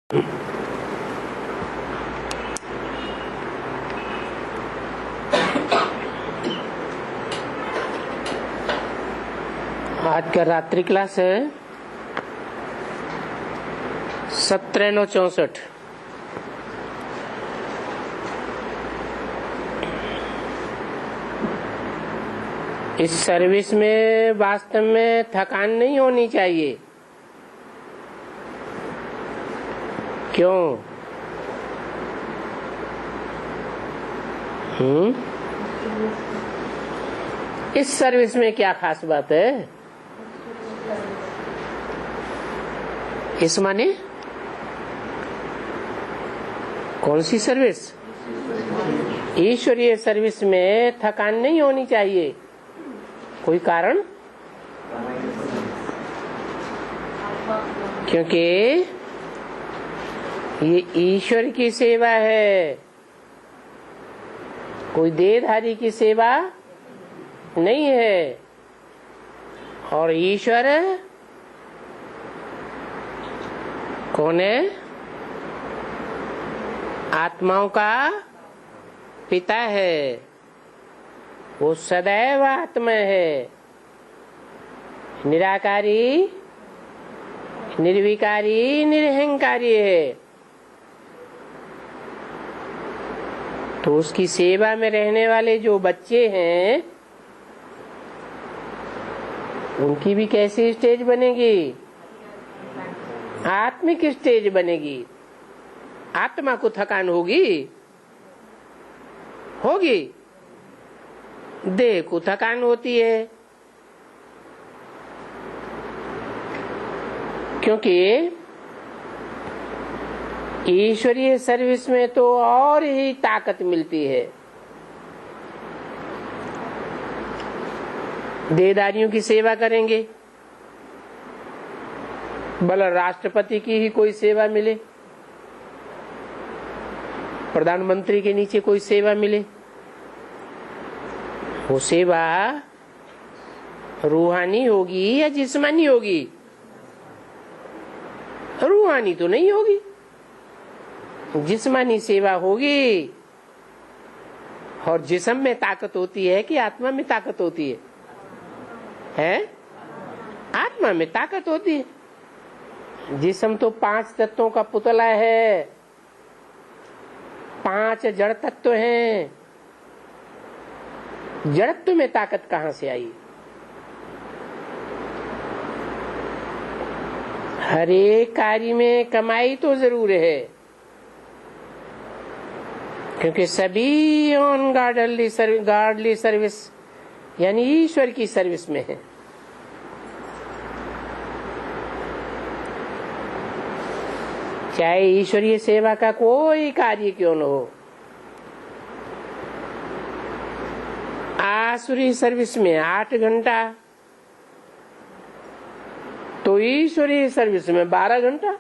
आज का रात्रि क्लास है 17/9/64। इस सर्विस में वास्तव में थकान नहीं होनी चाहिए। क्यों? इस सर्विस में क्या खास बात है? इस माने कौन सी सर्विस? ईश्वरीय सर्विस में थकान नहीं होनी चाहिए। कोई कारण? क्योंकि ये ईश्वर की सेवा है, कोई देहधारी की सेवा नहीं है। और ईश्वर कौन है? आत्माओं का पिता है। वो सदैव आत्मा है, निराकारी, निर्विकारी, निरहंकारी है। तो उसकी सेवा में रहने वाले जो बच्चे हैं उनकी भी कैसी स्टेज बनेगी? आत्मिक स्टेज बनेगी। आत्मा को थकान होगी? होगी। देह को थकान होती है, क्योंकि ईश्वरीय सर्विस में तो और ही ताकत मिलती है। देहधारियों की सेवा करेंगे, भला राष्ट्रपति की ही कोई सेवा मिले, प्रधानमंत्री के नीचे कोई सेवा मिले, वो सेवा रूहानी होगी या जिस्मानी होगी? रूहानी तो नहीं होगी, जिस्मानी सेवा होगी। और जिस्म में ताकत होती है कि आत्मा में ताकत होती है? हैं? आत्मा में ताकत होती है। जिस्म तो 5 तत्वों का पुतला है, 5 जड़ तत्व हैं। जड़त्व में ताकत कहां से आई? हर एक कार्य में कमाई तो जरूर है, क्योंकि सभी ऑन गॉडली सर्विस यानी ईश्वर की सर्विस में है। चाहे ईश्वरीय सेवा का कोई कार्य क्यों न हो, आसुरी सर्विस में 8 घंटा, तो ईश्वरीय सर्विस में 12 घंटा।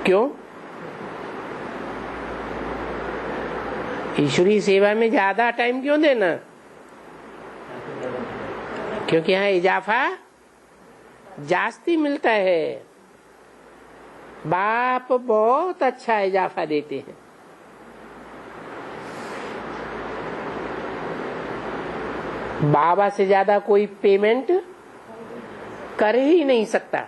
क्यों? ईश्वरीय सेवा में ज्यादा टाइम क्यों देना? क्योंकि यहाँ इजाफा जास्ती मिलता है। बाप बहुत अच्छा इजाफा देते हैं। बाबा से ज्यादा कोई पेमेंट कर ही नहीं सकता।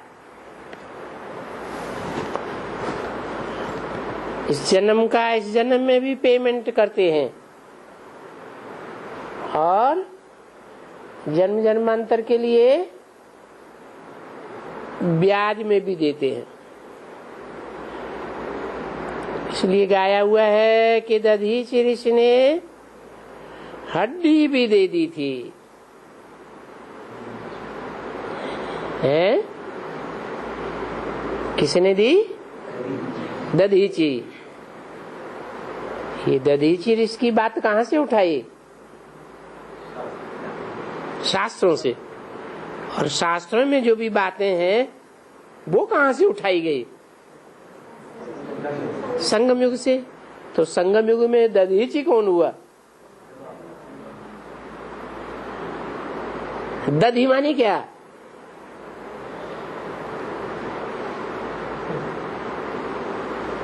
इस जन्म का इस जन्म में भी पेमेंट करते हैं और जन्म जन्मांतर के लिए ब्याज में भी देते हैं। इसलिए गाया हुआ है कि दधीचि ऋषि ने हड्डी भी दे दी थी। हैं? किसने दी? दधीचि। ये दधीचि ऋषि की बात कहां से उठाई? शास्त्रों से। और शास्त्रों में जो भी बातें हैं वो कहां से उठाई गई? संगम युग से। तो संगम युग में दधीचि कौन हुआ? दधी माने क्या?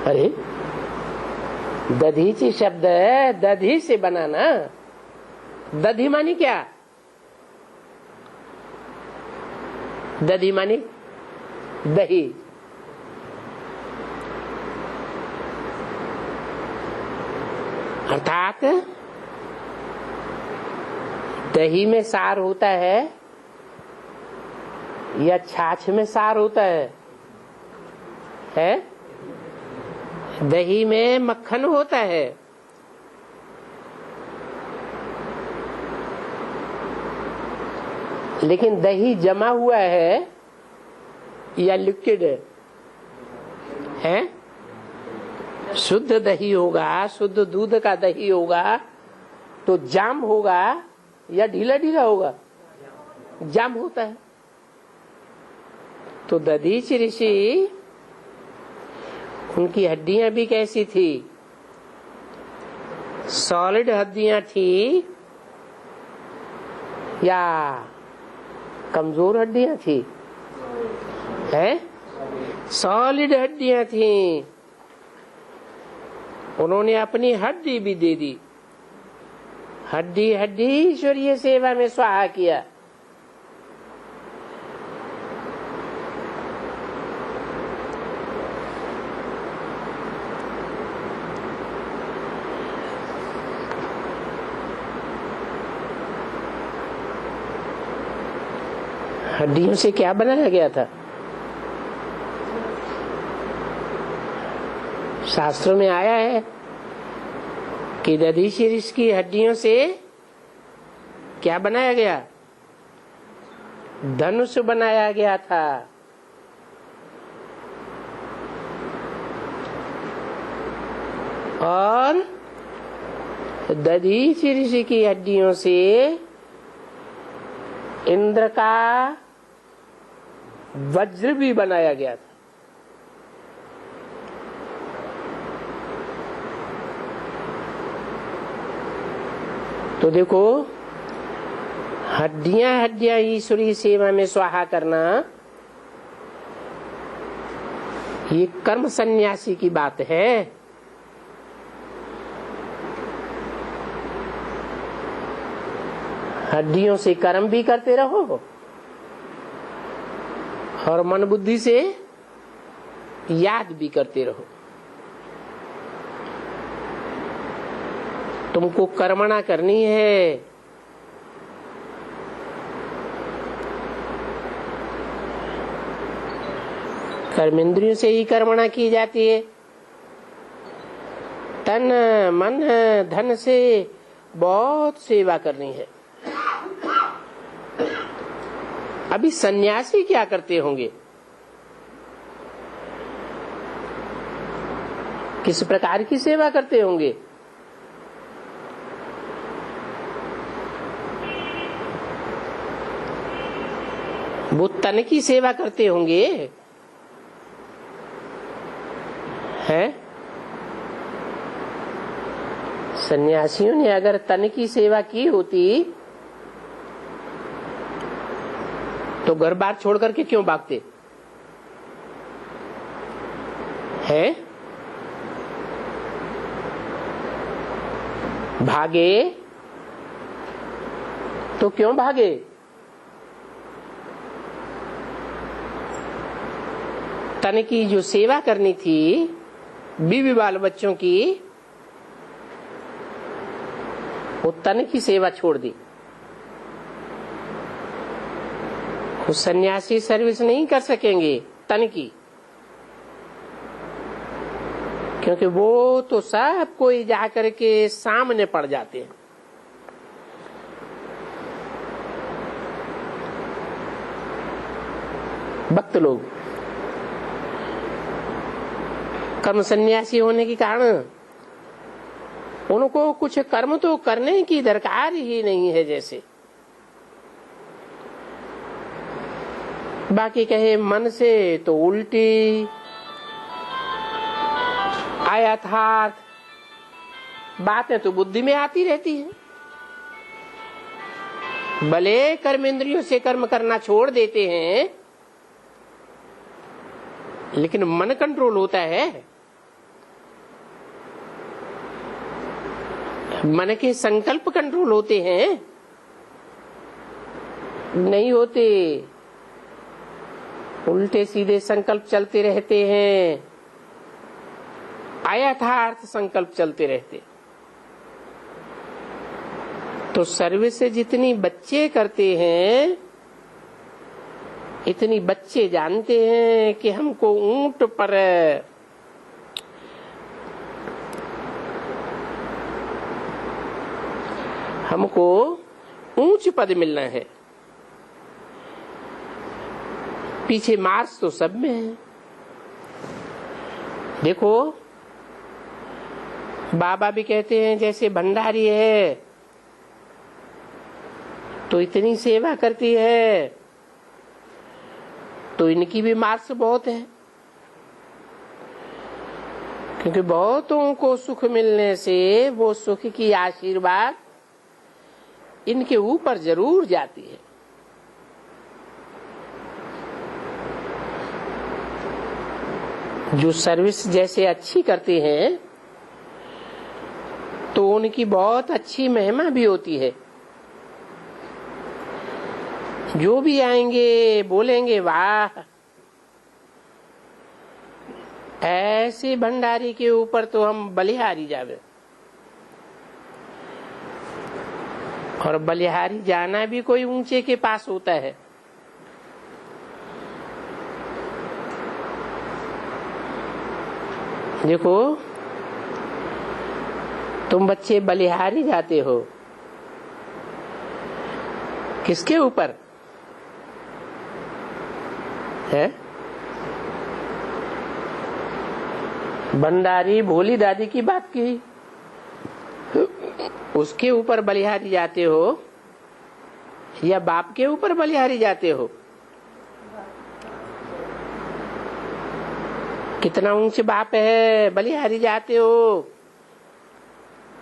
अरे दधीची शब्द है, दधी से बनाना। दधी मानी क्या? दधी मानी दही। अर्थात दही में सार होता है या छाछ में सार होता है? दही में मक्खन होता है। लेकिन दही जमा हुआ है या लिक्विड है? शुद्ध दही होगा, शुद्ध दूध का दही होगा तो जाम होगा या ढीला ढीला होगा? जाम होता है। तो दधीच ऋषि, उनकी हड्डियां भी कैसी थी? सॉलिड हड्डियां थी या कमजोर हड्डियां थी? सॉलिड हड्डियां थी। उन्होंने अपनी हड्डी भी दे दी। हड्डी हड्डी ईश्वरीय सेवा में स्वाहा किया। हड्डियों से क्या बनाया गया था? शास्त्रों में आया है कि दधीचि ऋषि की हड्डियों से क्या बनाया गया? धनुष बनाया गया था। और दधीचि ऋषि की हड्डियों से इंद्र का वज्र भी बनाया गया था। तो देखो, हड्डियां हड्डियां ईश्वरीय सेवा में स्वाहा करना, ये कर्म सन्यासी की बात है। हड्डियों से कर्म भी करते रहो और मन बुद्धि से याद भी करते रहो। तुमको कर्मणा करनी है। कर्मेंद्रियों से ही कर्मणा की जाती है। तन मन धन से बहुत सेवा करनी है। अभी सन्यासी क्या करते होंगे? किस प्रकार की सेवा करते होंगे? वो तन की सेवा करते होंगे, हैं? सन्यासियों ने अगर तन की सेवा की होती तो घर बार छोड़ करके क्यों भागते हैं? भागे तो क्यों भागे? तन की जो सेवा करनी थी, बीवी बाल बच्चों की, वो तन की सेवा छोड़ दी। वो सन्यासी सर्विस नहीं कर सकेंगे तन की, क्योंकि वो तो सब कोई जाकर के सामने पड़ जाते हैं। भक्त लोग कर्म सन्यासी होने के कारण उनको कुछ कर्म तो करने की दरकार ही नहीं है। जैसे बाकी कहे मन से तो उल्टी अयथार्थ बातें तो बुद्धि में आती रहती हैं। भले कर्मेंद्रियों से कर्म करना छोड़ देते हैं, लेकिन मन कंट्रोल होता है। मन के संकल्प कंट्रोल होते हैं? नहीं होते। उल्टे सीधे संकल्प चलते रहते हैं, अयथार्थ संकल्प चलते रहते। तो सर्विस जितनी बच्चे करते हैं, इतनी बच्चे जानते हैं कि हमको ऊंट पर हमको ऊंच पद मिलना है। पीछे मार्क्स तो सब में है। देखो, बाबा भी कहते हैं जैसे भंडारी है तो इतनी सेवा करती है, तो इनकी भी मार्क्स बहुत है, क्योंकि बहुतों को सुख मिलने से वो सुख की आशीर्वाद इनके ऊपर जरूर जाती है। जो सर्विस जैसे अच्छी करते हैं तो उनकी बहुत अच्छी महिमा भी होती है। जो भी आएंगे बोलेंगे वाह, ऐसे भंडारी के ऊपर तो हम बलिहारी जावे। और बलिहारी जाना भी कोई ऊंचे के पास होता है। देखो, तुम बच्चे बलिहारी जाते हो, किसके ऊपर है? भंडारी भोली दादी की बात की, उसके ऊपर बलिहारी जाते हो या बाप के ऊपर बलिहारी जाते हो? कितना ऊंचे बाप है, बलिहारी जाते हो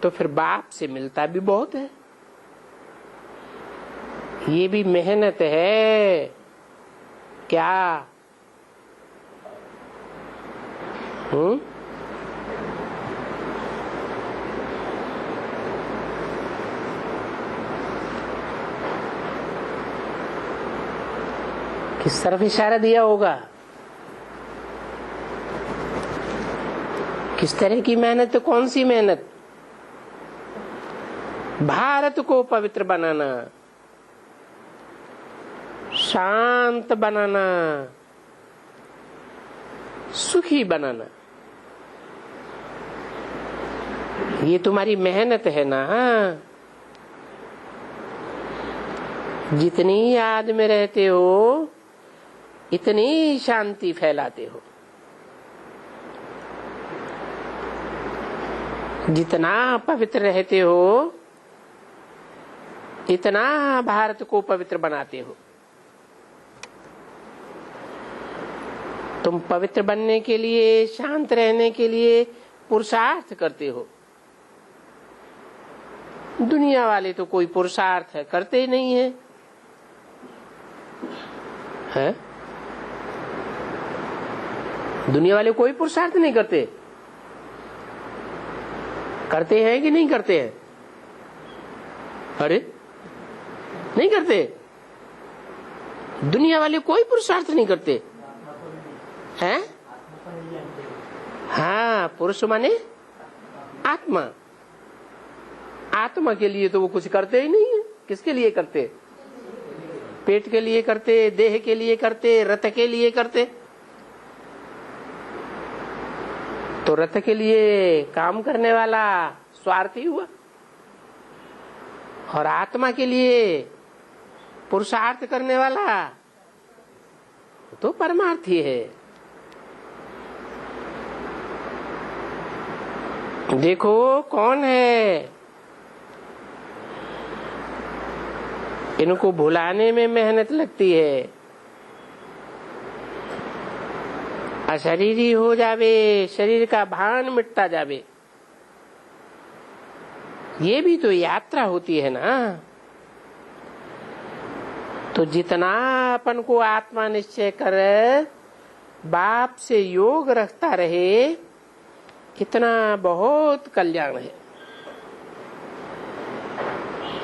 तो फिर बाप से मिलता भी बहुत है। ये भी मेहनत है क्या? किस तरफ इशारा दिया होगा? किस तरह की मेहनत? कौन सी मेहनत? भारत को पवित्र बनाना, शांत बनाना, सुखी बनाना, ये तुम्हारी मेहनत है ना। जितनी याद में रहते हो इतनी शांति फैलाते हो। जितना पवित्र रहते हो इतना भारत को पवित्र बनाते हो। तुम पवित्र बनने के लिए, शांत रहने के लिए पुरुषार्थ करते हो। दुनिया वाले तो कोई पुरुषार्थ करते ही नहीं है, है? दुनिया वाले कोई पुरुषार्थ नहीं करते। करते हैं कि नहीं करते हैं? अरे नहीं करते। दुनिया वाले कोई पुरुषार्थ नहीं करते हैं। हाँ, पुरुष माने आत्मा। आत्मा के लिए तो वो कुछ करते ही नहीं है। किसके लिए करते? पेट के लिए करते, देह के लिए करते, रथ के लिए करते। तो रथ के लिए काम करने वाला स्वार्थी हुआ, और आत्मा के लिए पुरुषार्थ करने वाला तो परमार्थी है। देखो कौन है, इनको भुलाने में मेहनत लगती है। अशरीरी हो जावे, शरीर का भान मिटता जावे। ये भी तो यात्रा होती है ना। तो जितना अपन को आत्मा निश्चय कर बाप से योग रखता रहे, इतना बहुत कल्याण है।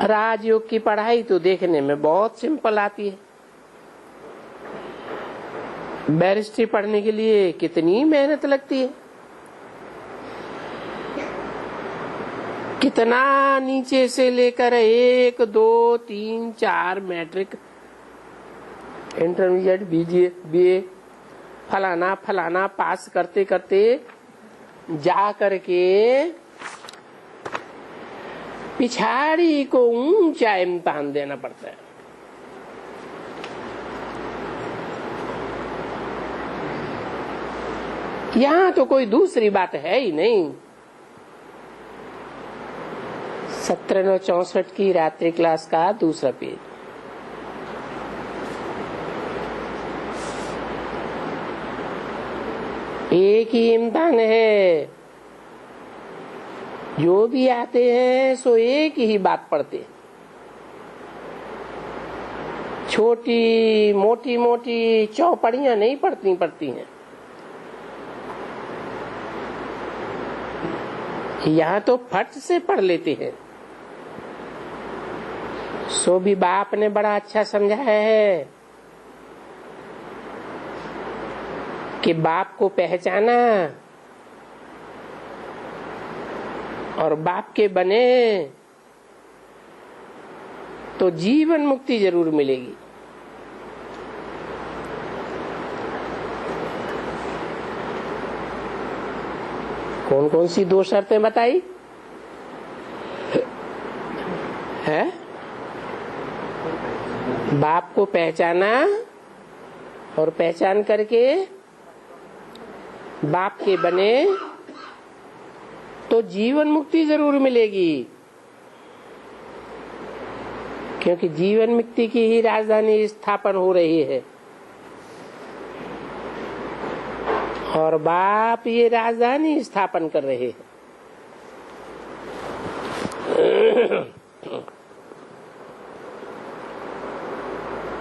राजयोग की पढ़ाई तो देखने में बहुत सिंपल आती है। बैरिस्ट्री पढ़ने के लिए कितनी मेहनत लगती है, कितना नीचे से लेकर 1, 2, 3, 4 मैट्रिक, इंटरमीडिएट, बीए, फलाना फलाना पास करते करते जा करके पिछाड़ी को ऊंचा इम्तिहान देना पड़ता है। यहाँ तो कोई दूसरी बात है ही नहीं। 17/9/64 की रात्रि क्लास का दूसरा पेज। एक ही इम्तिहान है, जो भी आते हैं सो एक ही बात पढ़ते हैं। छोटी मोटी चौपड़ियां नहीं पढ़ती हैं। यहाँ तो फट से पढ़ लेते हैं। सो भी बाप ने बड़ा अच्छा समझाया है कि बाप को पहचाना और बाप के बने तो जीवन मुक्ति जरूर मिलेगी। कौन कौन सी 2 शर्तें बताई है? बाप को पहचाना और पहचान करके बाप के बने तो जीवन मुक्ति जरूर मिलेगी, क्योंकि जीवन मुक्ति की ही राजधानी स्थापन हो रही है और बाप ये राजधानी स्थापन कर रहे हैं।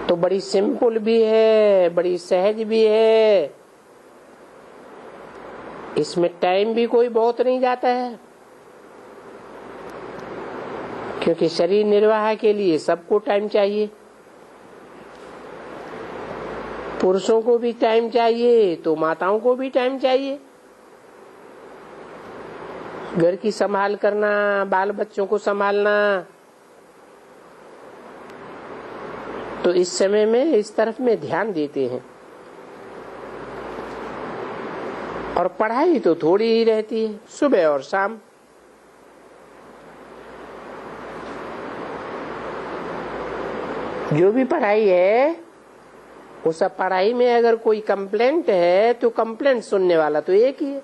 तो बड़ी सिंपल भी है, बड़ी सहज भी है। इसमें टाइम भी कोई बहुत नहीं जाता है, क्योंकि शरीर निर्वाह के लिए सबको टाइम चाहिए। पुरुषों को भी टाइम चाहिए तो माताओं को भी टाइम चाहिए। घर की संभाल करना, बाल बच्चों को संभालना, तो इस समय में इस तरफ में ध्यान देते हैं। और पढ़ाई तो थोड़ी ही रहती है, सुबह और शाम। जो भी पढ़ाई है उस पढ़ाई में अगर कोई कंप्लेंट है तो कंप्लेंट सुनने वाला तो एक ही है,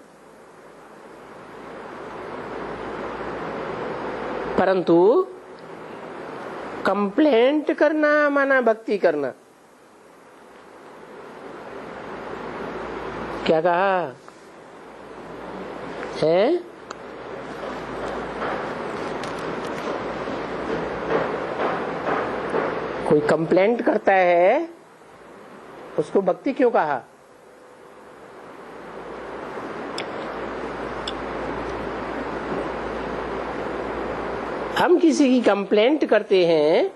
परंतु कंप्लेंट करना माना भक्ति करना। क्या कहा है? कोई कंप्लेंट करता है उसको भक्ति क्यों कहा? हम किसी की कंप्लेंट करते हैं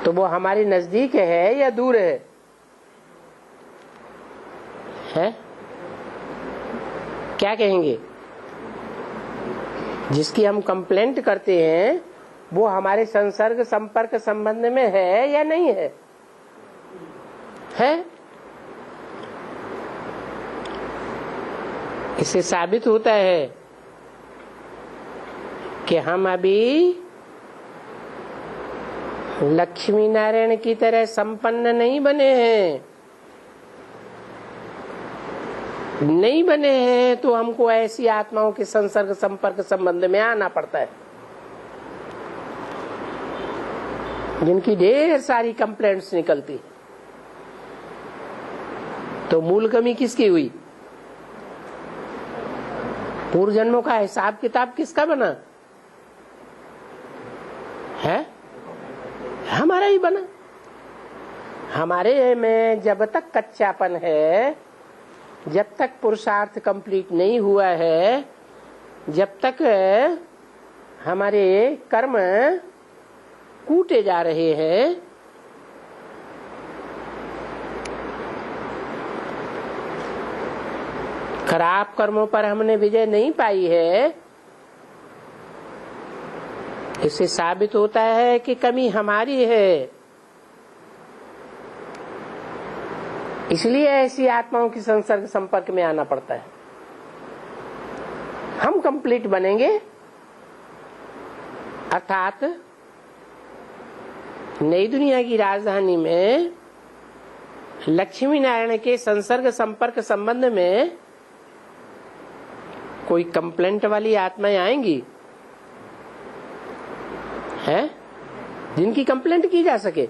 तो वो हमारे नजदीक है या दूर है? क्या कहेंगे? जिसकी हम कंप्लेंट करते हैं वो हमारे संसर्ग संपर्क संबंध में है या नहीं है? इससे साबित होता है कि हम अभी लक्ष्मी नारायण की तरह संपन्न नहीं बने हैं। नहीं बने हैं तो हमको ऐसी आत्माओं के संसर्ग संपर्क संबंध में आना पड़ता है जिनकी ढेर सारी कंप्लेंट्स निकलती। तो मूल कमी किसकी हुई? पूर्व जन्मों का हिसाब किताब किसका बना है? हमारा ही बना। हमारे में जब तक कच्चापन है, जब तक पुरुषार्थ कंप्लीट नहीं हुआ है, जब तक हमारे कर्म कूटे जा रहे हैं, खराब कर्मों पर हमने विजय नहीं पाई है, इससे साबित होता है कि कमी हमारी है। इसलिए ऐसी आत्माओं की संसर्ग संपर्क में आना पड़ता है। हम कंप्लीट बनेंगे, अर्थात नई दुनिया की राजधानी में लक्ष्मी नारायण के संसर्ग संपर्क संबंध में कोई कंप्लेंट वाली आत्माएं आएंगी हैं, जिनकी कंप्लेंट की जा सके।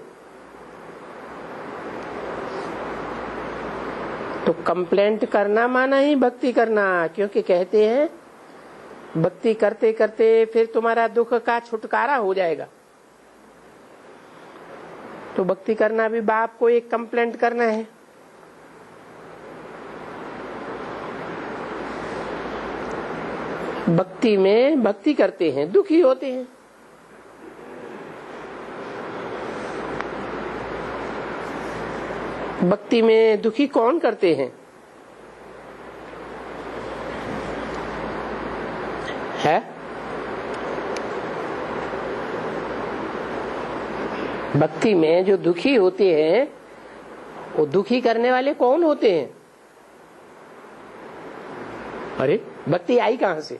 तो कंप्लेंट करना माना ही भक्ति करना, क्योंकि कहते हैं भक्ति करते करते फिर तुम्हारा दुख का छुटकारा हो जाएगा। तो भक्ति करना भी बाप को एक कंप्लेंट करना है। भक्ति में भक्ति करते हैं, दुखी होते हैं। भक्ति में दुखी कौन करते हैं? है भक्ति में जो दुखी होते हैं, वो दुखी करने वाले कौन होते हैं? अरे भक्ति आई कहां से?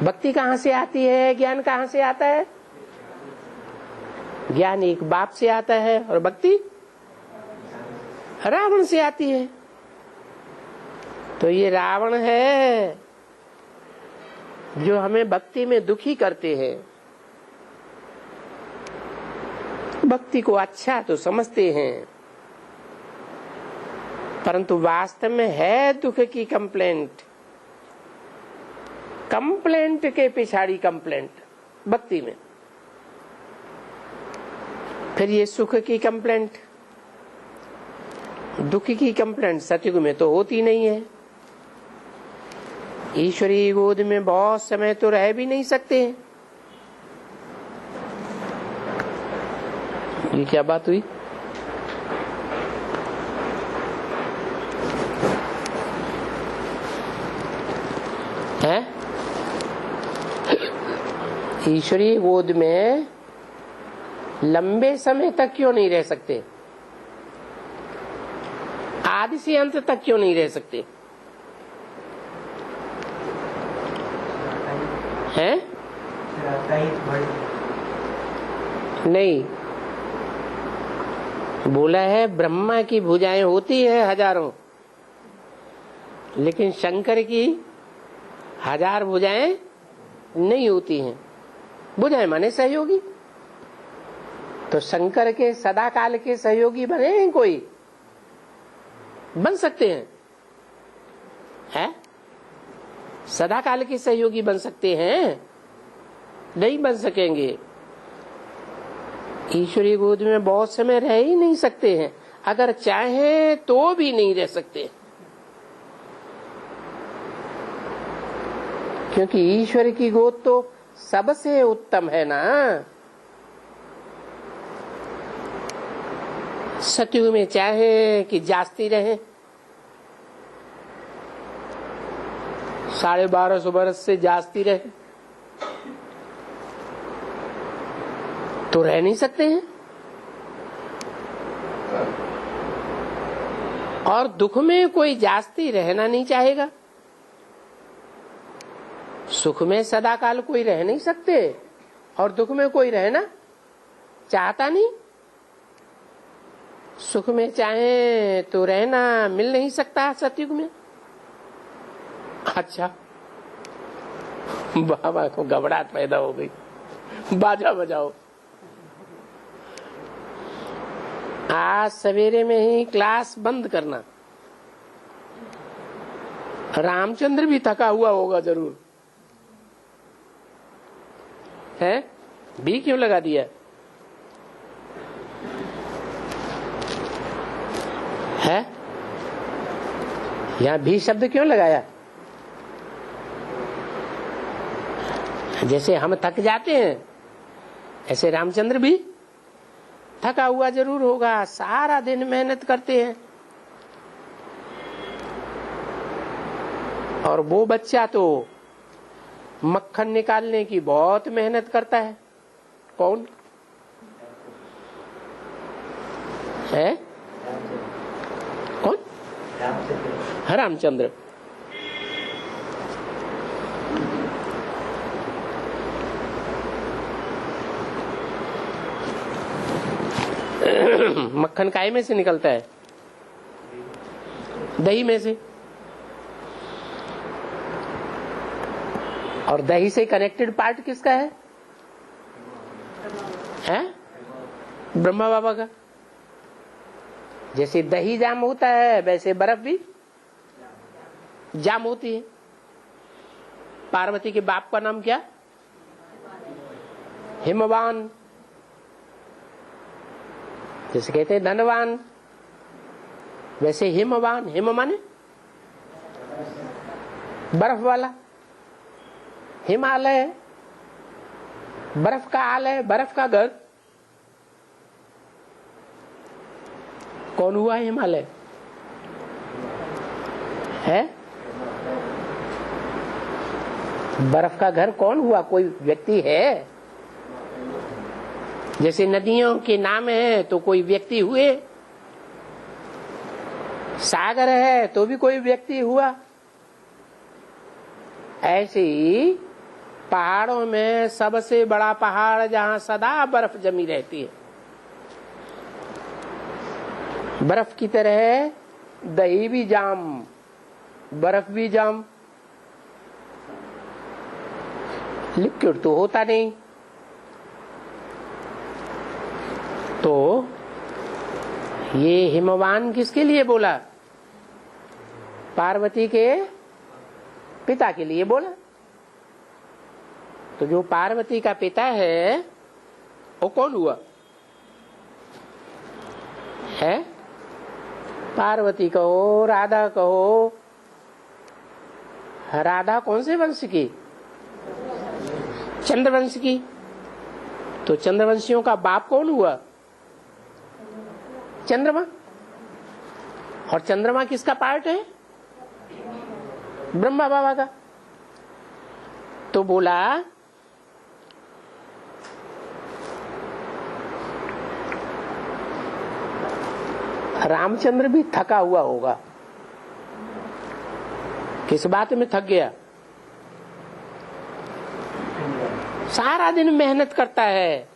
भक्ति कहां से आती है? ज्ञान कहां से आता है? ज्ञान एक बाप से आता है और भक्ति रावण से आती है। तो ये रावण है जो हमें भक्ति में दुखी करते हैं। भक्ति को अच्छा तो समझते हैं, परंतु वास्तव में है दुख की कंप्लेंट। कंप्लेंट के पिछाड़ी कंप्लेंट भक्ति में। फिर ये सुख की कंप्लेंट, दुख की कंप्लेंट सतयुग में तो होती नहीं है। ईश्वरी गोद में बहुत समय तो रह भी नहीं सकते हैं। ये क्या बात हुई? है ईश्वरी गोद में लंबे समय तक क्यों नहीं रह सकते? आदि से अंत तक क्यों नहीं रह सकते? हैं? नहीं, बोला है ब्रह्मा की भुजाएं होती है हजारों, लेकिन शंकर की 1000 भुजाएं नहीं होती हैं। भुजाएं माने सहयोगी। तो शंकर के सदा काल के सहयोगी बने हैं? कोई बन सकते हैं? है? सदा काल के सहयोगी बन सकते हैं? नहीं बन सकेंगे। ईश्वरी गोद में बहुत समय रह ही नहीं सकते हैं। अगर चाहें तो भी नहीं रह सकते, क्योंकि ईश्वर की गोद तो सबसे उत्तम है ना। सतयुग में चाहे कि जास्ती रहे, 1250 बरस से जास्ती रहे, तो रह नहीं सकते हैं। और दुख में कोई जास्ती रहना नहीं चाहेगा। सुख में सदा काल कोई रह नहीं सकते और दुख में कोई रहना चाहता नहीं। सुख में चाहे तो रहना मिल नहीं सकता सतयुग में। अच्छा, बाबा को घबराहट पैदा हो गई। बाजा बजाओ। आज सवेरे में ही क्लास बंद करना। रामचंद्र भी थका हुआ होगा जरूर, है? भी क्यों लगा दिया है? यहाँ भी शब्द क्यों लगाया? जैसे हम थक जाते हैं ऐसे रामचंद्र भी थका हुआ जरूर होगा, सारा दिन मेहनत करते हैं। और वो बच्चा तो मक्खन निकालने की बहुत मेहनत करता है। कौन है? कौन? रामचंद्र। मक्खन काय में से निकलता है? दही में से। और दही से कनेक्टेड पार्ट किसका है? ब्रह्मा बाबा का। जैसे दही जाम होता है वैसे बर्फ भी जाम होती है। पार्वती के बाप का नाम क्या? हिमवान। जैसे कहते हैं धनवान, वैसे हिमवान। हिम माने बर्फ वाला। हिमालय बर्फ का आलय, बर्फ का घर। कौन हुआ हिमालय? है बर्फ का घर कौन हुआ? कोई व्यक्ति है? जैसे नदियों के नाम है तो कोई व्यक्ति हुए, सागर है तो भी कोई व्यक्ति हुआ। ऐसे ही पहाड़ों में सबसे बड़ा पहाड़ जहां सदा बर्फ जमी रहती है, बर्फ की तरह दही भी जाम, बर्फ भी जाम। लिक्विड तो होता नहीं। तो ये हिमवान किसके लिए बोला? पार्वती के पिता के लिए बोला। तो जो पार्वती का पिता है वो कौन हुआ? है पार्वती कहो, राधा कहो। राधा कौन से वंश की? चंद्रवंश की। तो चंद्रवंशियों का बाप कौन हुआ? चंद्रमा। और चंद्रमा किसका पार्ट है? ब्रह्मा बाबा का। तो बोला रामचंद्र भी थका हुआ होगा। किस बात में थक गया? सारा दिन मेहनत करता है।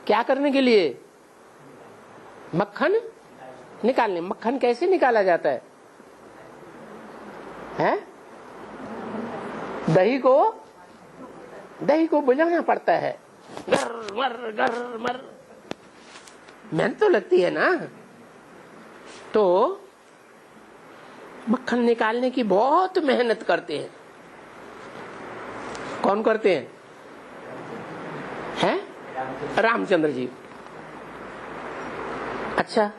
क्या करने के लिए? मक्खन निकालने। मक्खन कैसे निकाला जाता है? हैं? दही को बुझाना पड़ता है। गर मर मेहनत तो लगती है ना। तो मक्खन निकालने की बहुत मेहनत करते हैं। कौन करते हैं? रामचंद्र जी। अच्छा,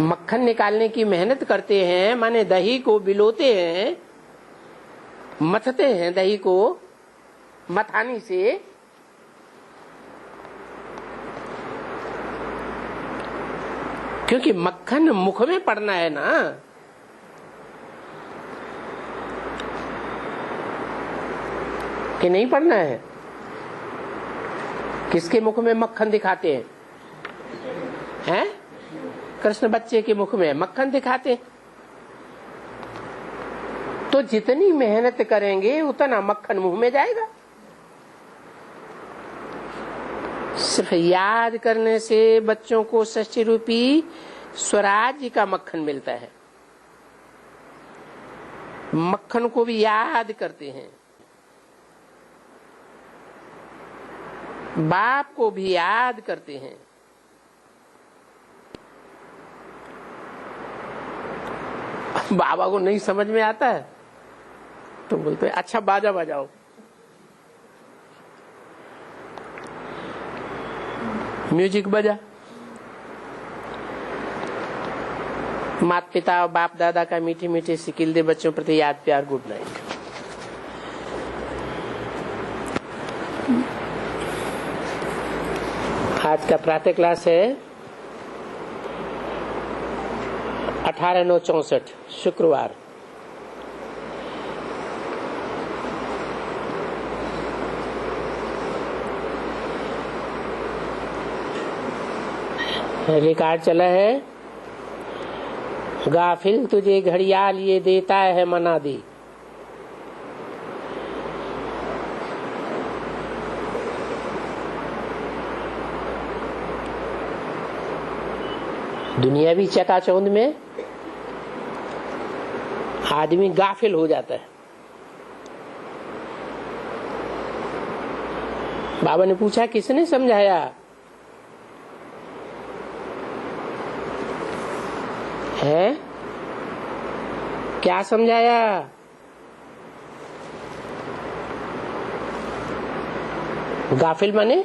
मक्खन निकालने की मेहनत करते हैं माने दही को बिलोते हैं, मथते हैं दही को मथानी से। क्योंकि मक्खन मुख में पड़ना है ना। कि नहीं पड़ना है? किसके मुख में मक्खन दिखाते हैं? कृष्ण बच्चे के मुख में मक्खन दिखाते। तो जितनी मेहनत करेंगे उतना मक्खन मुंह में जाएगा। सिर्फ याद करने से बच्चों को षष्ठी रूपी स्वराज्य का मक्खन मिलता है। मक्खन को भी याद करते हैं, बाप को भी याद करते हैं। बाबा को नहीं समझ में आता है तो बोलते हैं अच्छा बाजा बजाओ। म्यूजिक बजा। माता पिता और बाप दादा का मीठी मीठी सिकिल दे बच्चों प्रति याद प्यार। Good night. आज का प्रातः क्लास है 18/9/64 शुक्रवार। रिकॉर्ड चला है, गाफिल तुझे घड़ियाल ये देता है मना दी। दुनियावी चकाचौंध में आदमी गाफिल हो जाता है। बाबा ने पूछा किसने समझाया? है क्या समझाया? गाफिल माने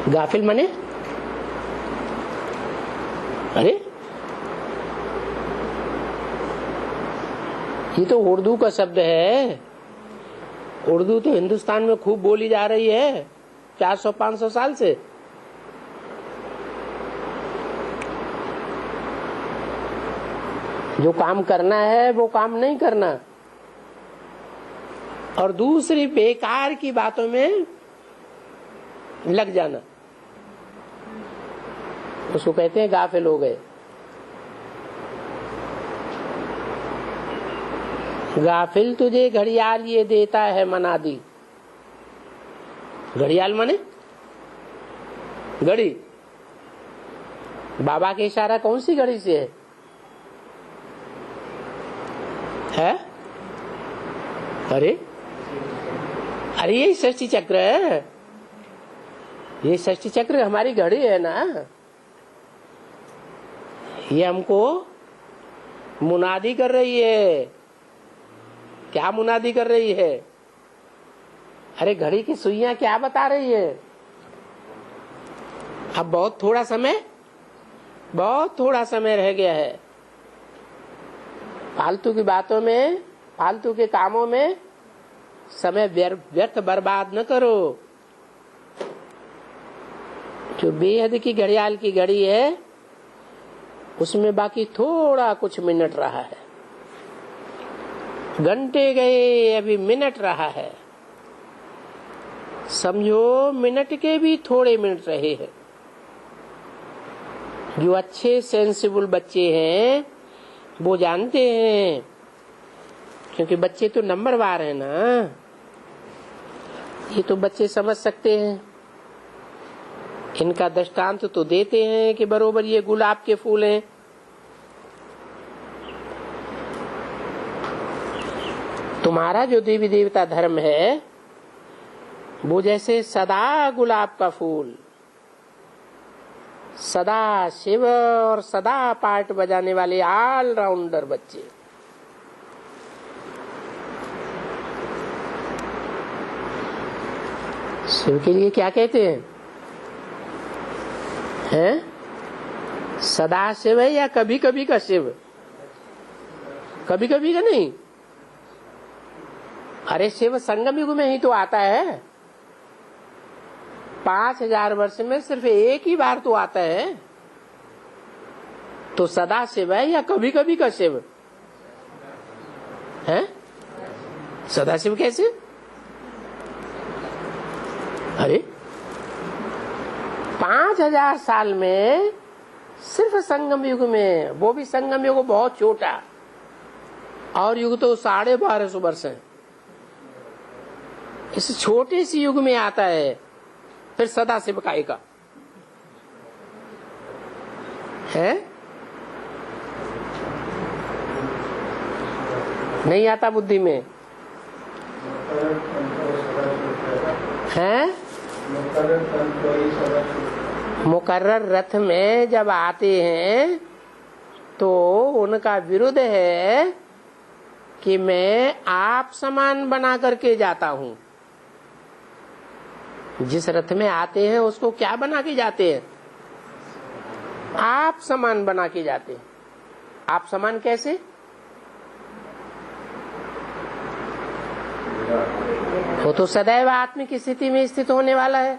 गाफिल माने अरे ये तो उर्दू का शब्द है। उर्दू तो हिंदुस्तान में खूब बोली जा रही है 400-500 साल से। जो काम करना है वो काम नहीं करना और दूसरी बेकार की बातों में लग जाना, उसको कहते हैं गाफिल हो गए। गाफिल तुझे घड़ियाल ये देता है मना दी। घड़ियाल माने घड़ी। बाबा के इशारा कौन सी घड़ी से है? अरे अरे ये षष्ठी चक्र है। ये षष्ठी चक्र हमारी घड़ी है ना। ये हमको मुनादी कर रही है। क्या मुनादी कर रही है? अरे घड़ी की सुइयां क्या बता रही है? अब बहुत थोड़ा समय रह गया है। फालतू की बातों में, फालतू के कामों में समय व्यर्थ बर्बाद न करो। जो बेहद की घड़ियाल की घड़ी है उसमें बाकी थोड़ा कुछ मिनट रहा है। घंटे गए अभी मिनट रहा है। समझो मिनट के भी थोड़े मिनट रहे हैं। जो अच्छे सेंसिबल बच्चे हैं वो जानते हैं, क्योंकि बच्चे तो नंबरवार है ना। ये तो बच्चे समझ सकते हैं। इनका दृष्टांत तो देते हैं कि बरोबर ये गुलाब के फूल हैं। तुम्हारा जो देवी देवता धर्म है वो जैसे सदा गुलाब का फूल, सदा शिव और सदा पार्ट बजाने वाले ऑलराउंडर बच्चे। शिव के लिए क्या कहते हैं? सदा शिव है या कभी कभी का शिव? कभी कभी का नहीं। अरे शिव संगम युग में ही तो आता है। 5000 वर्ष में सिर्फ एक ही बार तो आता है। तो सदा शिव है या कभी कभी का शिव है? सदा शिव कैसे? अरे 5000 साल में सिर्फ संगम युग में, वो भी संगम युग बहुत छोटा, और युग तो 1250 वर्ष है। इस छोटे सी युग में आता है फिर सदा शिव का है। नहीं आता बुद्धि में है। मुकर्रर रथ में जब आते हैं तो उनका विरुद्ध है कि मैं आप समान बना करके जाता हूं। जिस रथ में आते हैं उसको क्या बना के जाते हैं? आप समान बना के जाते हैं। आप समान कैसे? वो तो सदैव आत्म की स्थिति में स्थित होने वाला है।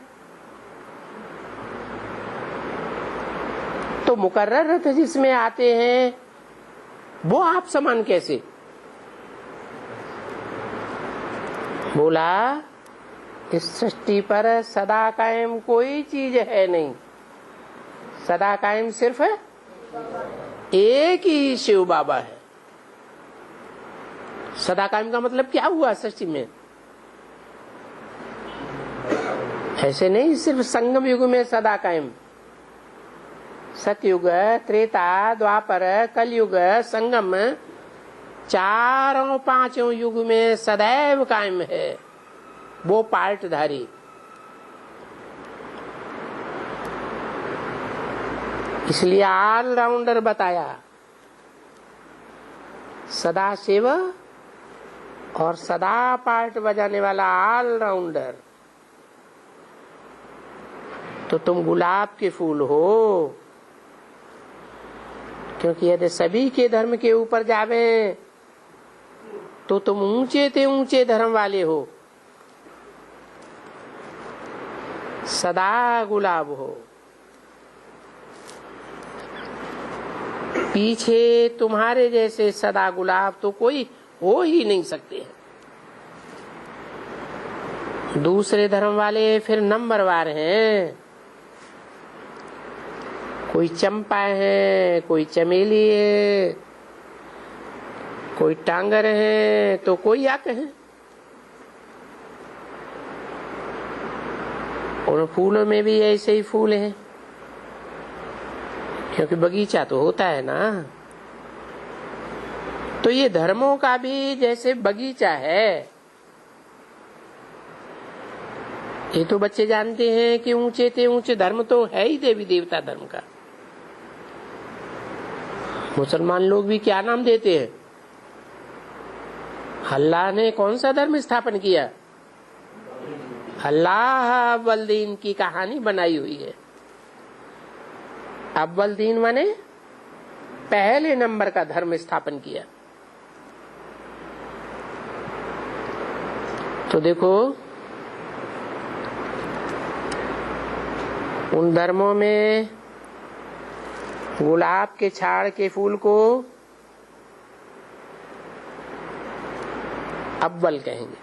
तो मुकर्रर रथ जिसमें आते हैं वो आप समान कैसे? बोला इस सृष्टि पर सदा कायम कोई चीज है नहीं, सदा कायम सिर्फ एक ही शिव बाबा है। सदा कायम का मतलब क्या हुआ सृष्टि में? ऐसे नहीं सिर्फ संगम युग में सदा कायम, सतयुग, त्रेता, द्वापर, कलयुग, संगम, चारों पांचों युग में सदैव कायम है वो पार्टधारी। इसलिए ऑलराउंडर बताया, सदा शिव और सदा पार्ट बजाने वाला ऑलराउंडर। तो तुम गुलाब के फूल हो, क्योंकि यदि सभी के धर्म के ऊपर जावे तो तुम ऊंचे ते ऊंचे धर्म वाले हो, सदा गुलाब हो। पीछे तुम्हारे जैसे सदा गुलाब तो कोई हो ही नहीं सकते। दूसरे धर्म वाले फिर नंबरवार हैं, कोई चंपा है, कोई चमेली है, कोई टांगर है, तो कोई याक है। उन फूलों में भी ऐसे ही फूल हैं, क्योंकि बगीचा तो होता है ना। तो ये धर्मों का भी जैसे बगीचा है। ये तो बच्चे जानते हैं कि ऊंचे ते ऊंचे धर्म तो है ही देवी देवता धर्म का। मुसलमान लोग भी क्या नाम देते हैं? अल्लाह ने कौन सा धर्म स्थापन किया? अल्लाह अव्वल दीन की कहानी बनाई हुई है। अव्वल दीन माने पहले नंबर का धर्म स्थापन किया। तो देखो उन धर्मों में गुलाब के छाड़ के फूल को अव्वल कहेंगे,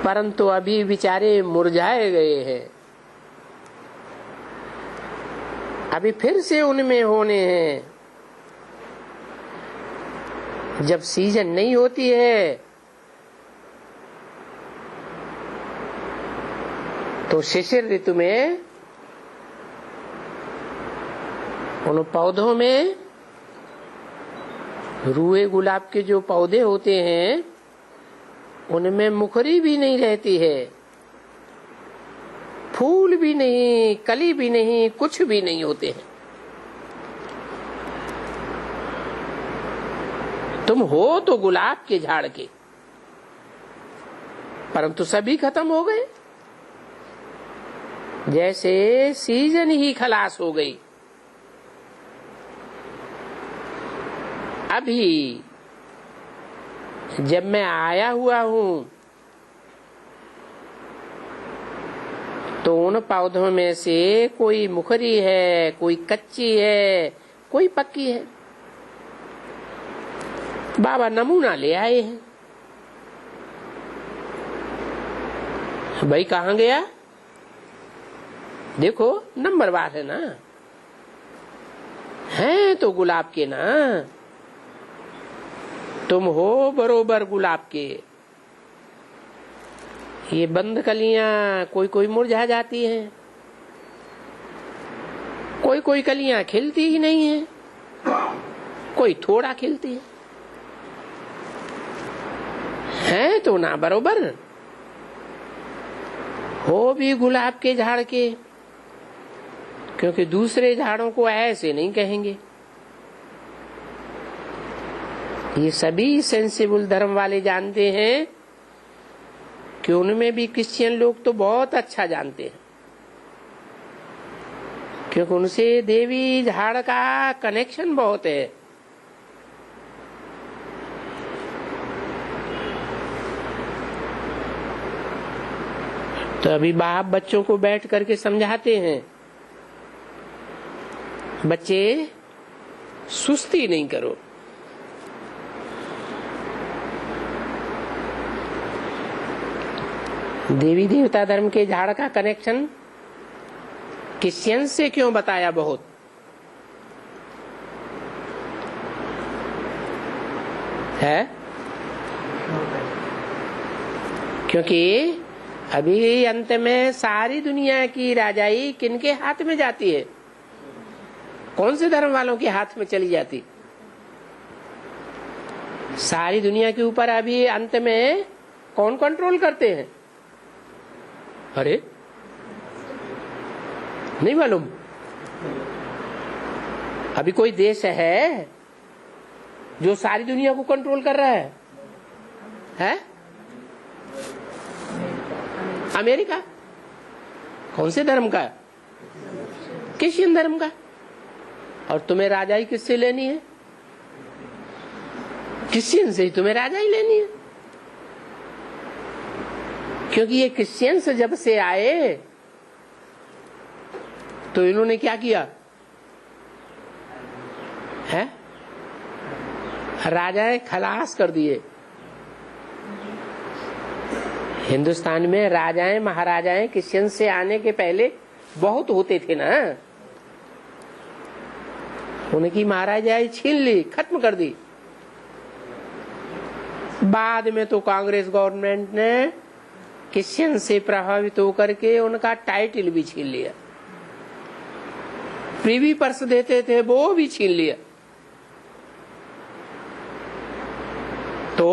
परंतु अभी बेचारे मुरझाए गए हैं। अभी फिर से उनमें होने हैं। जब सीजन नहीं होती है तो शिशिर ऋतु में उन पौधों में रूए गुलाब के जो पौधे होते हैं उनमें मुखरी भी नहीं रहती है, फूल भी नहीं, कली भी नहीं, कुछ भी नहीं होते हैं। तुम हो तो गुलाब के झाड़ के, परंतु सभी खत्म हो गए। जैसे सीजन ही खलास हो गई। अभी जब मैं आया हुआ हूं तो उन पौधों में से कोई मुखरी है, कोई कच्ची है, कोई पक्की है। बाबा नमूना ले आए हैं। भाई कहाँ गया? देखो नंबरवार है ना, हैं तो गुलाब के ना। तुम हो बरोबर गुलाब के। ये बंद कलियां कोई कोई मुरझा जाती हैं, कोई कोई कलियां खिलती ही नहीं है, कोई थोड़ा खिलती है तो ना बरोबर। हो भी गुलाब के झाड़ के, क्योंकि दूसरे झाड़ों को ऐसे नहीं कहेंगे। ये सभी सेंसिबल धर्म वाले जानते हैं कि उनमें भी क्रिश्चियन लोग तो बहुत अच्छा जानते हैं, क्योंकि उनसे देवी झाड़ का कनेक्शन बहुत है। तो अभी बाप बच्चों को बैठ करके समझाते हैं, बच्चे सुस्ती नहीं करो। देवी देवता धर्म के झाड़ का कनेक्शन क्रिश्चियन से क्यों बताया बहुत? है क्योंकि अभी अंत में सारी दुनिया की राजाई किनके हाथ में जाती है? कौन से धर्म वालों के हाथ में चली जाती? सारी दुनिया के ऊपर अभी अंत में कौन कंट्रोल करते हैं? अरे नहीं मालूम? अभी कोई देश है जो सारी दुनिया को कंट्रोल कर रहा है? है? अमेरिका। कौन से धर्म का? क्रिश्चियन धर्म का। और तुम्हें राजाई किससे लेनी है? क्रिश्चियन से ही तुम्हें राजाई लेनी है। क्योंकि ये क्रिश्चियन से जब से आए तो इन्होंने क्या किया है? राजाएं खलास कर दिए। हिंदुस्तान में राजाएं महाराजाएं क्रिश्चियन से आने के पहले बहुत होते थे ना। उनकी महाराजाएं छीन ली, खत्म कर दी। बाद में तो कांग्रेस गवर्नमेंट ने क्रिश्चियन से प्रभावित होकर के उनका टाइटल भी छीन लिया। प्रीवी पर्स देते थे वो भी छीन लिया। तो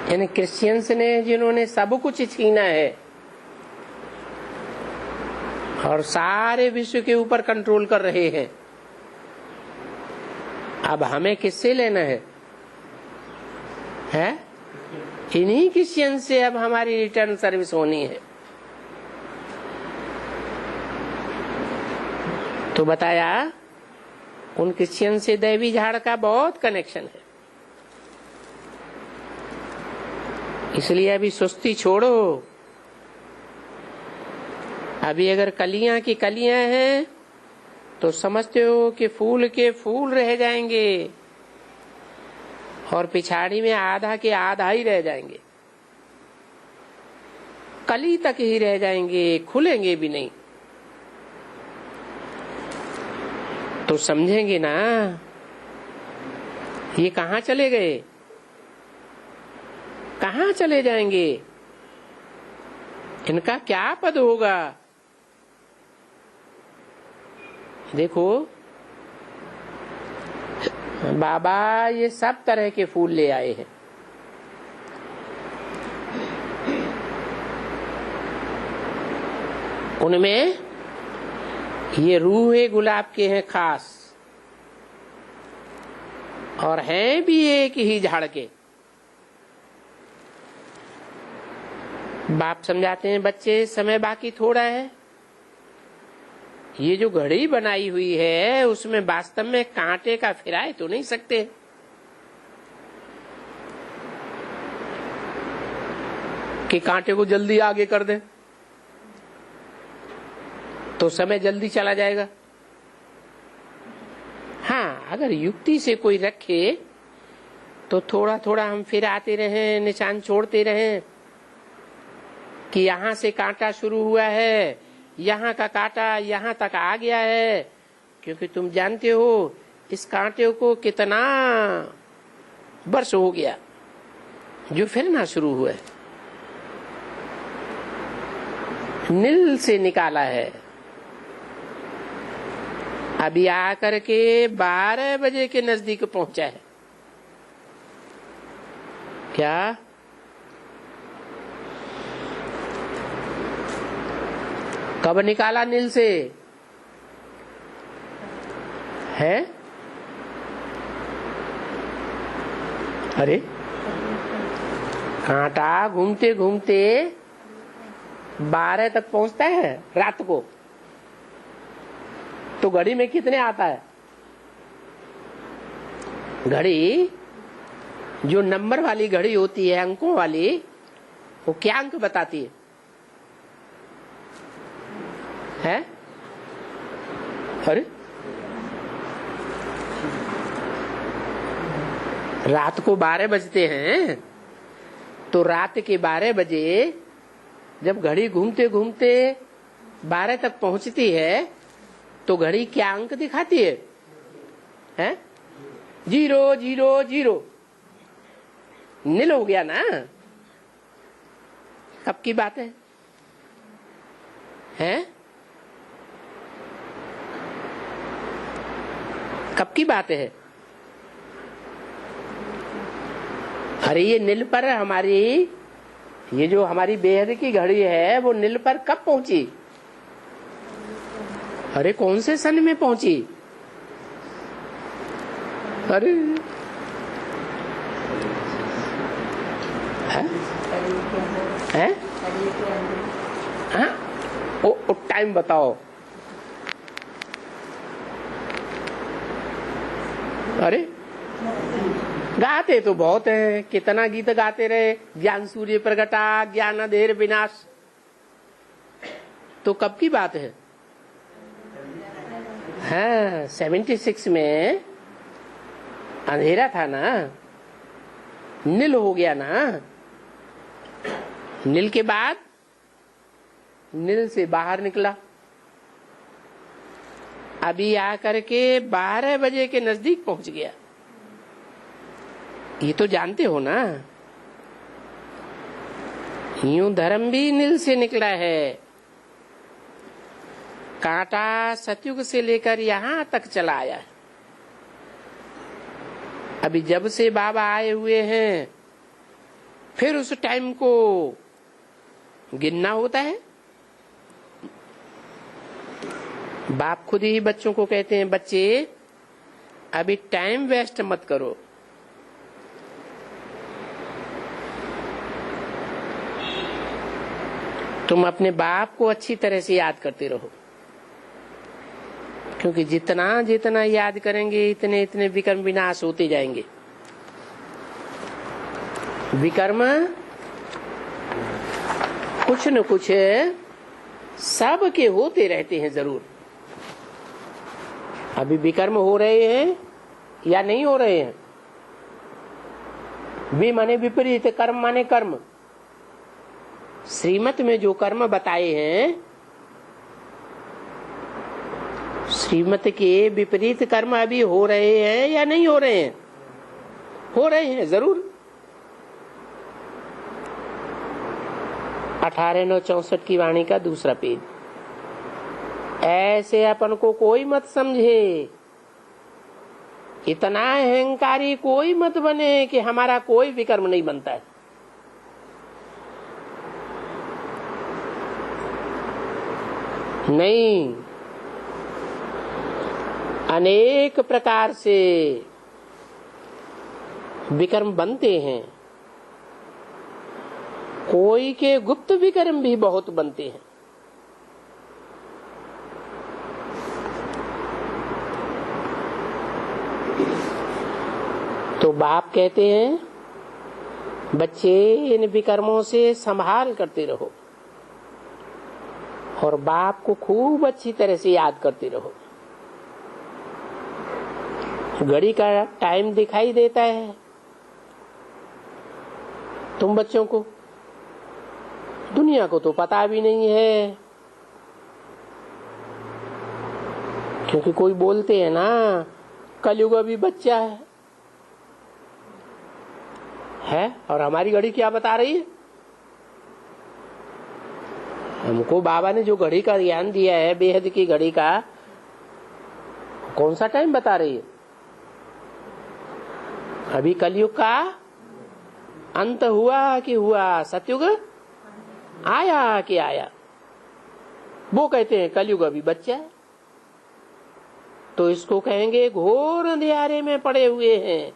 इन क्रिश्चियंस ने जिन्होंने सब कुछ छीना है और सारे विश्व के ऊपर कंट्रोल कर रहे हैं, अब हमें किससे लेना है? है? इन्हीं क्रिश्चियन से अब हमारी रिटर्न सर्विस होनी है। तो बताया उन क्रिश्चियन से दैवी झाड़ का बहुत कनेक्शन है। इसलिए अभी सुस्ती छोड़ो। अभी अगर कलियां की कलियां हैं तो समझते हो कि फूल के फूल रह जाएंगे और पिछाड़ी में आधा के आधा ही रह जाएंगे, कली तक ही रह जाएंगे, खुलेंगे भी नहीं। तो समझेंगे ना ये कहाँ चले गए, कहाँ चले जाएंगे, इनका क्या पद होगा। देखो बाबा ये सब तरह के फूल ले आए हैं। उनमें ये रूहे गुलाब के हैं खास, और हैं भी एक ही झाड़ के। बाप समझाते हैं बच्चे समय बाकी थोड़ा है। ये जो घड़ी बनाई हुई है उसमें वास्तव में कांटे का फिराए तो नहीं सकते। कि कांटे को जल्दी आगे कर दे तो समय जल्दी चला जाएगा। हाँ, अगर युक्ति से कोई रखे तो थोड़ा थोड़ा हम फिर आते रहें, निशान छोड़ते रहें कि यहाँ से कांटा शुरू हुआ है, यहाँ का कांटा यहाँ तक आ गया है। क्योंकि तुम जानते हो इस कांटे को कितना वर्ष हो गया जो फिरना शुरू हुआ है, नील से निकाला है। अभी आकर के 12 बजे के नजदीक पहुंचा है। क्या कब निकाला नील से है? अरे कांटा घूमते घूमते 12 तक पहुंचता है रात को, तो घड़ी में कितने आता है? घड़ी जो नंबर वाली घड़ी होती है, अंकों वाली, वो क्या अंक बताती है? है? अरे रात को 12 बजते हैं, तो रात के 12 बजे जब घड़ी घूमते घूमते 12 तक पहुंचती है तो घड़ी क्या अंक दिखाती है? हैं? 0 0 0। नील हो गया ना? कब की बात है? हैं? कब की बात है? अरे ये नील पर हमारी, ये जो हमारी बेहद की घड़ी है वो नील पर कब पहुंची? अरे कौन से सन में पहुंची? अरे है? हाँ? ओ टाइम बताओ। अरे गाते तो बहुत है, कितना गीत गाते रहे, ज्ञान सूर्य प्रगटा ज्ञान अंधेर विनाश। तो कब की बात है? हाँ 76 में अंधेरा था ना, नील हो गया ना। नील के बाद नील से बाहर निकला, अभी आकर के 12 बजे के नजदीक पहुंच गया। ये तो जानते हो ना, यूं धर्म भी नील से निकला है। कांटा सतयुग से लेकर यहाँ तक चला आया है। अभी जब से बाबा आए हुए हैं फिर उस टाइम को गिनना होता है। बाप खुद ही बच्चों को कहते हैं, बच्चे अभी टाइम वेस्ट मत करो। तुम अपने बाप को अच्छी तरह से याद करते रहो, क्योंकि जितना जितना याद करेंगे इतने इतने विकर्म विनाश होते जाएंगे। विकर्म कुछ न कुछ सब के होते रहते हैं जरूर। अभी विकर्म हो रहे हैं या नहीं हो रहे हैं? वि माने विपरीत, कर्म माने कर्म। श्रीमत में जो कर्म बताए हैं, श्रीमत के विपरीत कर्म अभी हो रहे हैं या नहीं हो रहे हैं? हो रहे हैं जरूर। 18/9/64 की वाणी का दूसरा पेज। ऐसे अपन को कोई मत समझे, इतना अहंकारी कोई मत बने कि हमारा कोई विकर्म नहीं बनता है। नहीं, अनेक प्रकार से विकर्म बनते हैं। कोई के गुप्त विकर्म भी बहुत बनते हैं। तो बाप कहते हैं, बच्चे इन विकर्मों से संभाल करते रहो और बाप को खूब अच्छी तरह से याद करते रहो। घड़ी का टाइम दिखाई देता है तुम बच्चों को, दुनिया को तो पता भी नहीं है। क्योंकि कोई बोलते हैं ना, कलयुग अभी बच्चा है। और हमारी घड़ी क्या बता रही है? हमको बाबा ने जो घड़ी का ज्ञान दिया है, बेहद की घड़ी का, कौन सा टाइम बता रही है? अभी कलयुग का अंत हुआ कि हुआ, सतयुग आया कि आया। वो कहते हैं कलयुग अभी बच्चा है, तो इसको कहेंगे घोर अंधियारे में पड़े हुए हैं।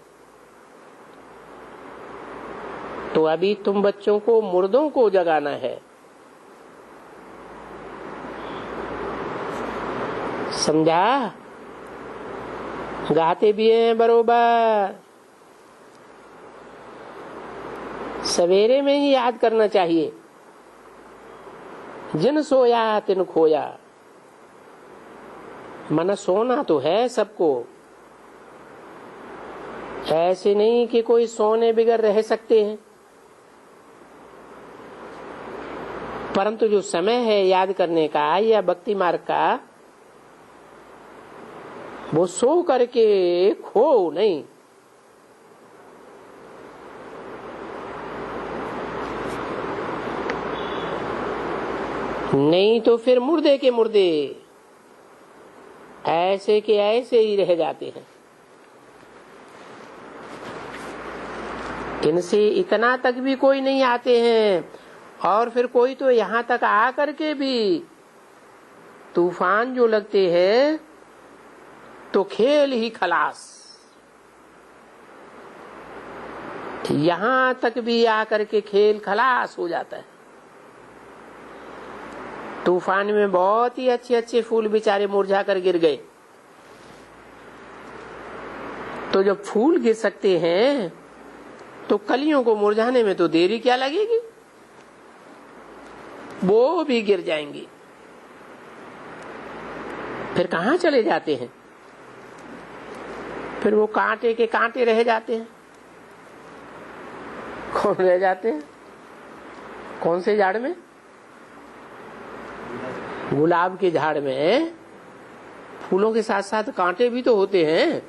तो अभी तुम बच्चों को मुर्दों को जगाना है। समझा? गाते भी हैं बरोबर, सवेरे में ही याद करना चाहिए। जिन सोया तिन खोया, मना सोना तो है सबको, ऐसे नहीं कि कोई सोने बिगर रह सकते हैं, परंतु जो समय है याद करने का या भक्ति मार्ग का, वो सो करके खो नहीं। नहीं तो फिर मुर्दे के मुर्दे ऐसे के ऐसे ही रह जाते हैं। इनसे इतना तक भी कोई नहीं आते हैं, और फिर कोई तो यहाँ तक आकर के भी तूफान जो लगते हैं तो खेल ही खलास। यहाँ तक भी आकर के खेल खलास हो जाता है। तूफान में बहुत ही अच्छे अच्छे फूल बेचारे मुरझा कर गिर गए, तो जब फूल गिर सकते हैं तो कलियों को मुरझाने में तो देरी क्या लगेगी, वो भी गिर जाएंगी। फिर कहाँ चले जाते हैं? फिर वो कांटे के कांटे रह जाते हैं। कौन रह जाते हैं? कौन से झाड़ में? गुलाब के झाड़ में फूलों के साथ साथ कांटे भी तो होते हैं।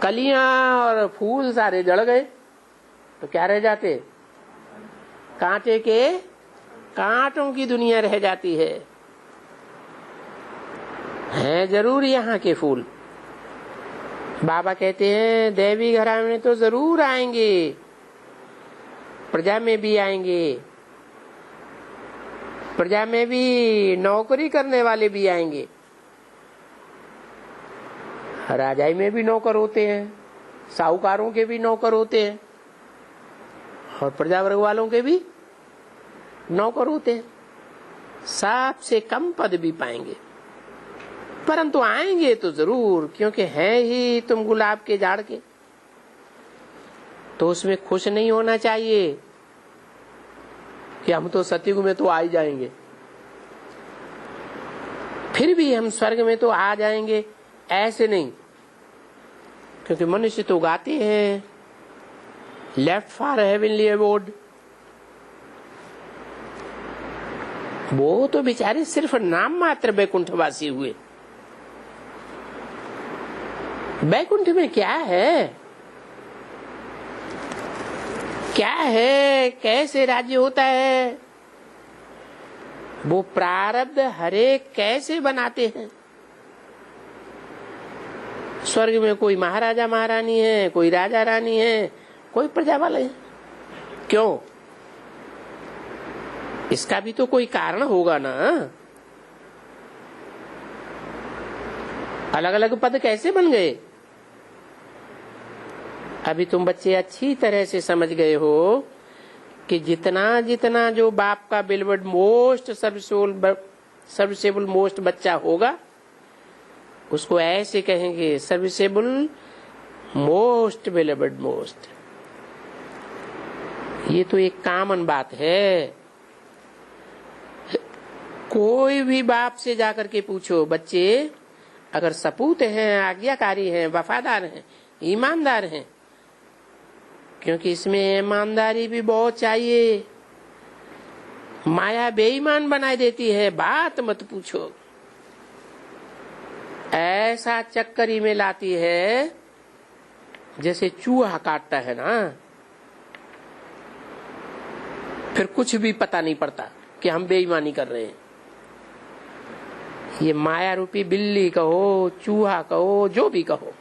कलियां और फूल सारे जड़ गए तो क्या रह जाते? कांटे के कांटों की दुनिया रह जाती है। हैं जरूर यहाँ के फूल। बाबा कहते हैं देवी घराने तो जरूर आएंगे, प्रजा में भी आएंगे, प्रजा में भी नौकरी करने वाले भी आएंगे। राजाई में भी नौकर होते हैं, साहूकारों के भी नौकर होते हैं, और प्रजा वर्ग वालों के भी नौकर होते हैं। सबसे कम पद भी पाएंगे, परंतु आएंगे तो जरूर, क्योंकि हैं ही तुम गुलाब के झाड़ के। तो उसमें खुश नहीं होना चाहिए कि हम तो सतयुग में तो आ ही जाएंगे, फिर भी हम स्वर्ग में तो आ जाएंगे, ऐसे नहीं। क्योंकि मनुष्य तो गाते हैं लेफ्ट फॉर हेवनली अबोर्ड, वो तो बेचारे सिर्फ नाम मात्र वैकुंठवासी हुए। वैकुंठ में क्या है, क्या है, कैसे राज्य होता है, वो प्रारब्ध हरे कैसे बनाते हैं। स्वर्ग में कोई महाराजा महारानी है, कोई राजा रानी है, कोई प्रजा वाले है। क्यों? इसका भी तो कोई कारण होगा ना। अलग अलग पद कैसे बन गए? अभी तुम बच्चे अच्छी तरह से समझ गए हो कि जितना जितना जो बाप का बिलवड मोस्ट सर्विसेबल मोस्ट बच्चा होगा, उसको ऐसे कहेंगे सर्विसेबल मोस्ट बिलवड मोस्ट। ये तो एक कॉमन बात है। कोई भी बाप से जाकर के पूछो, बच्चे अगर सपूत हैं, आज्ञाकारी हैं, वफादार हैं, ईमानदार हैं, क्योंकि इसमें ईमानदारी भी बहुत चाहिए, माया बेईमान बनाई देती है, बात मत पूछो, ऐसा चक्करी में लाती है जैसे चूहा काटता है ना, फिर कुछ भी पता नहीं पड़ता कि हम बेईमानी कर रहे हैं। ये माया रूपी बिल्ली कहो, चूहा कहो, जो भी कहो,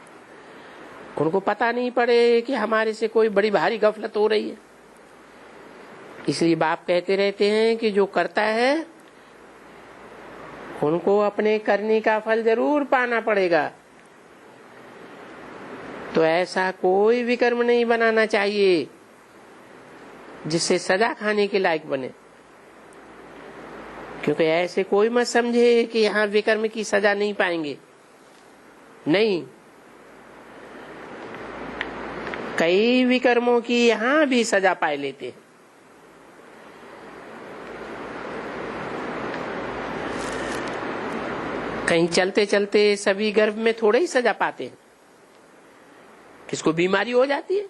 उनको पता नहीं पड़े कि हमारे से कोई बड़ी भारी गफलत हो रही है। इसलिए बाप कहते रहते हैं कि जो करता है उनको अपने करने का फल जरूर पाना पड़ेगा। तो ऐसा कोई भी कर्म नहीं बनाना चाहिए जिससे सजा खाने के लायक बने, क्योंकि ऐसे कोई मत समझे कि यहाँ विकर्म की सजा नहीं पाएंगे। नहीं, कई विकर्मों की यहाँ भी सजा पाए लेते हैं। कहीं चलते चलते सभी गर्भ में थोड़े ही सजा पाते हैं, किसको बीमारी हो जाती है।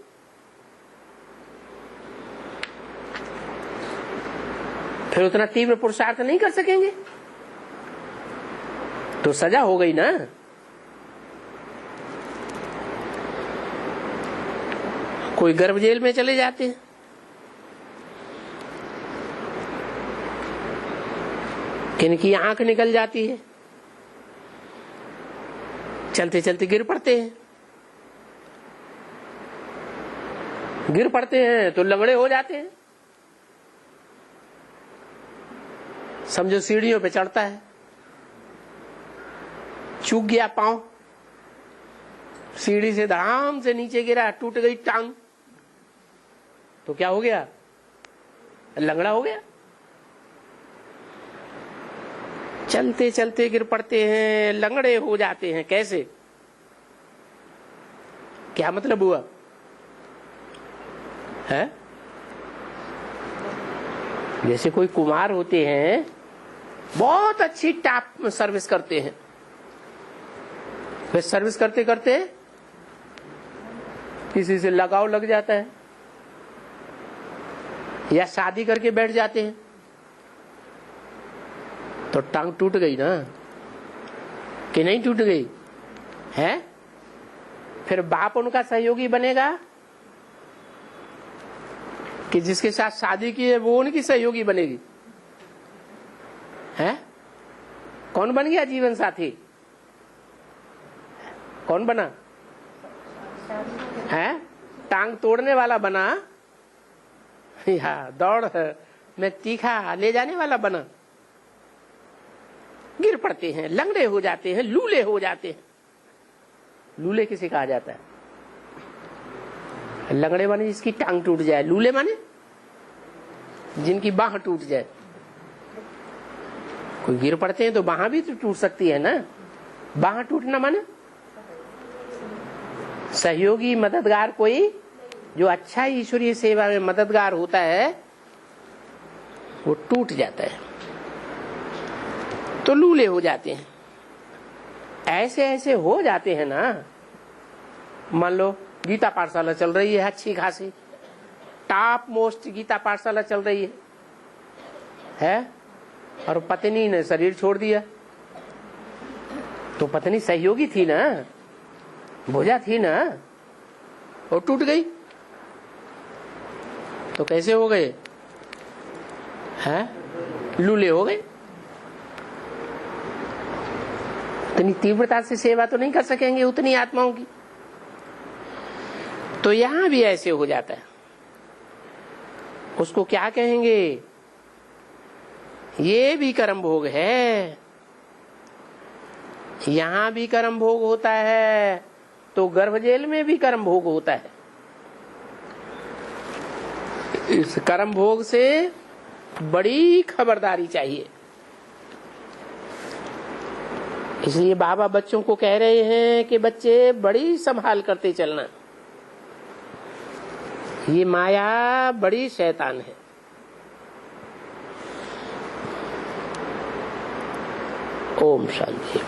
फिर उतना तीव्र पुरुषार्थ नहीं कर सकेंगे तो सजा हो गई ना। कोई गर्भ जेल में चले जाते हैं, किनकी आंख निकल जाती है, चलते चलते गिर पड़ते हैं, गिर पड़ते हैं तो लंगड़े हो जाते हैं। समझो सीढ़ियों पे चढ़ता है, चूक गया पांव, सीढ़ी से धड़ाम से नीचे गिरा, टूट गई टांग, तो क्या हो गया? लंगड़ा हो गया। चलते चलते गिर पड़ते हैं, लंगड़े हो जाते हैं। कैसे? क्या मतलब हुआ है? जैसे कोई कुमार होते हैं, बहुत अच्छी टॉप सर्विस करते हैं, वे सर्विस करते करते किसी से लगाव लग जाता है या शादी करके बैठ जाते हैं तो टांग टूट गई ना, कि नहीं टूट गई है? फिर बाप उनका सहयोगी बनेगा कि जिसके साथ शादी की है वो उनकी सहयोगी बनेगी? है? कौन बन गया जीवन साथी? कौन बना है? टांग तोड़ने वाला बना या दौड़ में तीखा ले जाने वाला बना? गिर पड़ते हैं, लंगड़े हो जाते हैं, लूले हो जाते हैं। लूले किसे कहा जाता है? लंगड़े माने जिसकी टांग टूट जाए, लूले माने जिनकी बाह टूट जाए। कोई गिर पड़ते हैं तो बाह भी तो टूट सकती है ना। बाह टूटना माने सहयोगी मददगार, कोई जो अच्छा ईश्वरीय सेवा में मददगार होता है वो टूट जाता है तो लूले हो जाते हैं। ऐसे ऐसे हो जाते हैं ना। मान लो गीता पाठशाला चल रही है, अच्छी खासी टॉप मोस्ट गीता पाठशाला चल रही है और पत्नी ने शरीर छोड़ दिया, तो पत्नी सहयोगी थी ना, भुजा थी ना, और टूट गई तो कैसे हो गए? हैं? लूले हो गए। इतनी तीव्रता से सेवा तो नहीं कर सकेंगे उतनी आत्माओं की। तो यहां भी ऐसे हो जाता है। उसको क्या कहेंगे? ये भी कर्म भोग है। यहां भी कर्म भोग होता है तो गर्भ जेल में भी कर्म भोग होता है। इस कर्म भोग से बड़ी खबरदारी चाहिए। इसलिए बाबा बच्चों को कह रहे हैं कि बच्चे बड़ी संभाल करते चलना, ये माया बड़ी शैतान है। ओम शांति।